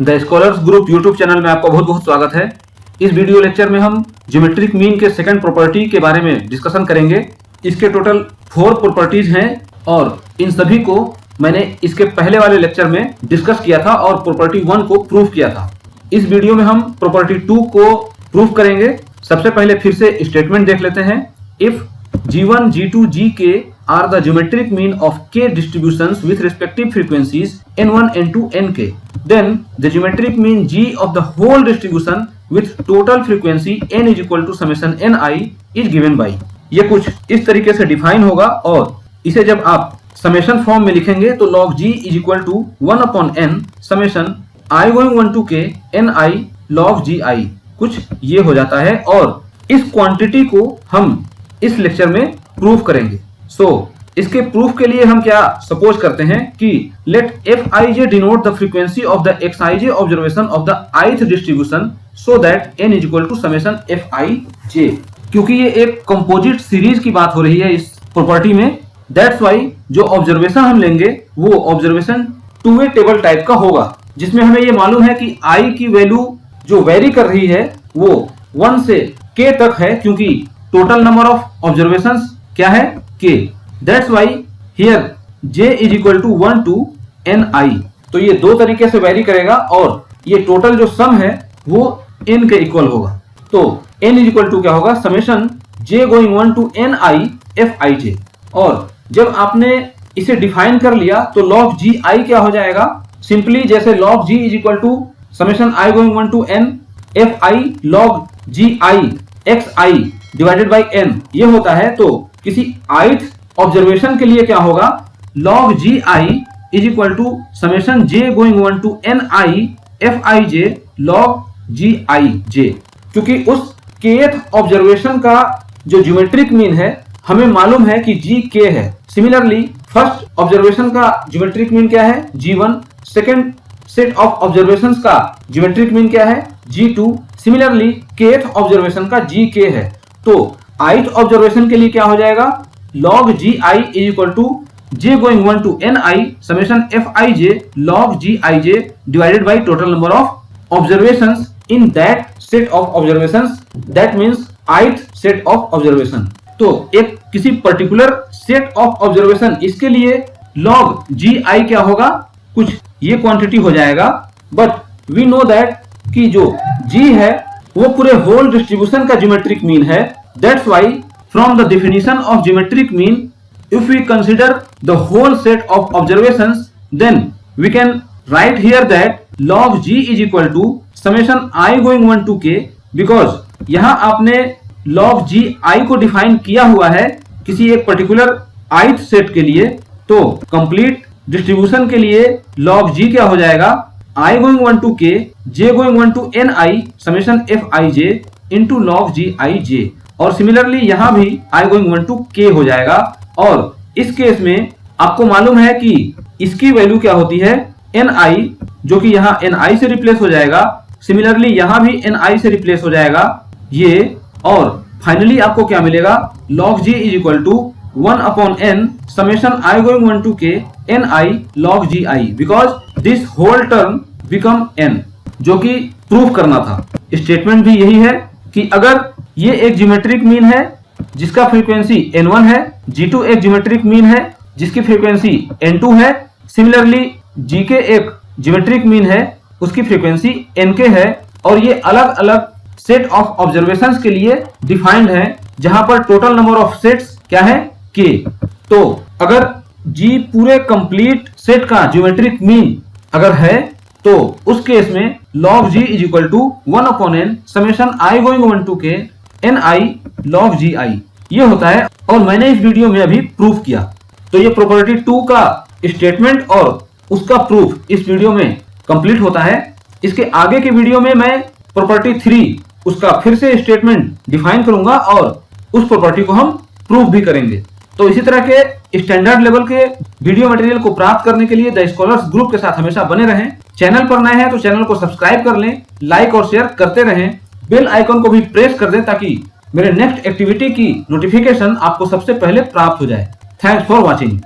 The scholars group YouTube channel में आपका बहुत बहुत स्वागत है। इस वीडियो लेक्चर में हम ज्योमेट्रिक मीन के सेकंड प्रॉपर्टी के बारे में डिस्कशन करेंगे। इसके टोटल 4 प्रॉपर्टीज हैं और इन सभी को मैंने इसके पहले वाले लेक्चर में डिस्कस किया था और प्रॉपर्टी 1 को प्रूव किया था। इस वीडियो में हम प्रॉपर्टी 2 को प्रूव करेंगे। सबसे पहले फिर से स्टेटमेंट देख लेते हैं। If G1, G2, Gk are the geometric mean of k distributions with respective frequencies n1, n2, nk, then the geometric mean G of the whole distribution with total frequency n is equal to summation ni is given by। ये कुछ इस तरीके से define होगा और इसे जब आप समेशन फॉर्म में लिखेंगे तो log G is equal to 1 upon n summation I going 1 to k ni log Gi कुछ ये हो जाता है और इस क्वांटिटी को हम इस लेक्चर में प्रूफ करेंगे। इसके प्रूफ के लिए हम क्या सपोज करते हैं कि let Fij denote the frequency of the Xij observation of the ith distribution so that n is equal to summation Fij। क्योंकि ये एक कंपोजिट सीरीज की बात हो रही है इस प्रॉपर्टी में, दैट्स वाई जो ऑब्जर्वेशन हम लेंगे वो ऑब्जर्वेशन 2-वे टेबल टाइप का होगा, जिसमें हमें ये मालूम है कि i की वैल्यू जो वेरी कर रही है वो 1 से k तक है, क्योंकि टोटल नंबर ऑफ ऑब्जर्वेशंस क्या है k। That's why here j is equal to 1 to ni। तो ये दो तरीके से वेरी करेगा और ये टोटल जो सम है वो n के इक्वल होगा। तो n इज इक्वल टू क्या होगा, summation j going 1 to ni Fij। और जब आपने इसे डिफाइन कर लिया तो log Gi क्या हो जाएगा, सिंपली जैसे log G is equal to summation I going 1 to n Fi log Gi xi divided by n ये होता है। तो किसी ith ऑब्जर्वेशन के लिए क्या होगा, log Gi is equal to summation j going 1 to ni Fij log Gij। क्योंकि उस kth ऑब्जर्वेशन का जो ज्योमेट्रिक मीन है हमें मालूम है कि Gk है। सिमिलरली फर्स्ट ऑब्जर्वेशन का ज्योमेट्रिक मीन क्या है, G1। Second set of observations का ज्योमेट्रिक मीन क्या है, G2। सिमिलरली kth ऑब्जर्वेशन का Gk है। तो ith ऑब्जर्वेशन के लिए क्या हो जाएगा, log Gi is equal to j going 1 to ni summation Fij log Gij divided by total number of observations in that set of observations, that means ith set of observation. तो एक किसी particular set of observation, इसके लिए log Gi क्या होगा, कुछ ये quantity हो जाएगा। बट वी नो दैट कि जो G है वो पूरे होल डिस्ट्रीब्यूशन का ज्योमेट्रिक मीन है। That's why from the definition of geometric mean if we consider the whole set of observations then we can write here that log G is equal to summation I going 1 to k, because यहाँ आपने log Gi को define किया हुआ है किसी एक particular ith set के लिए। तो कंप्लीट डिस्ट्रीब्यूशन के लिए log G क्या हो जाएगा, I going 1 to k j going 1 to ni summation Fij into log Gij। और सिमिलरली यहाँ भी I गोइंग 1 to k हो जाएगा। और इस केस में आपको मालूम है कि इसकी वैल्यू क्या होती है, ni, जो कि यहाँ ni से रिप्लेस हो जाएगा। सिमिलरली यहाँ भी ni से रिप्लेस हो जाएगा ये। और फाइनली आपको क्या मिलेगा, log G is equal to 1 upon n summation I going 1 to k ni log Gi, because this whole term become n, जो कि प्रूफ करना था। स्टेटमेंट भी यही है कि अगर ये एक ज्योमेट्रिक मीन है जिसका फ्रीक्वेंसी n1 है, G2 एक ज्योमेट्रिक मीन है जिसकी फ्रीक्वेंसी n2 है, सिमिलरली Gk एक ज्योमेट्रिक मीन है उसकी फ्रीक्वेंसी nk है, और ये अलग अलग सेट ऑफ ऑब्जर्वेशंस के लिए डिफाइंड है जहां पर टोटल नंबर ऑफ सेट्स क्या है, k। तो अगर G पूरे कंप्लीट सेट का ज्योमेट्रिक मीन अगर है तो उस केस में log G is equal to 1 upon n summation I going 1 to k ni log Gi ये होता है। और मैंने इस वीडियो में अभी प्रूफ किया। तो ये प्रॉपर्टी 2 का स्टेटमेंट और उसका प्रूफ इस वीडियो में कंप्लीट होता है। इसके आगे के वीडियो में मैं प्रॉपर्टी 3 उसका फिर से स्टेटमेंट डिफाइन करूंगा और उस प्रॉपर्टी को हम प्रूफ भी करेंगे। तो इसी तरह के स्टैंडर्ड लेवल के वीडियो मटेरियल को प्राप्त करने के लिए द स्कॉलर्स ग्रुप के साथ हमेशा बने रहें। चैनल पर नए हैं तो चैनल को सब्सक्राइब कर लें, लाइक और शेयर करते रहें, बेल आइकन को भी प्रेस कर दें ताकि मेरे नेक्स्ट एक्टिविटी की नोटिफिकेशन आपको सबसे पहले प्राप्त हो जाए। Thanks for watching.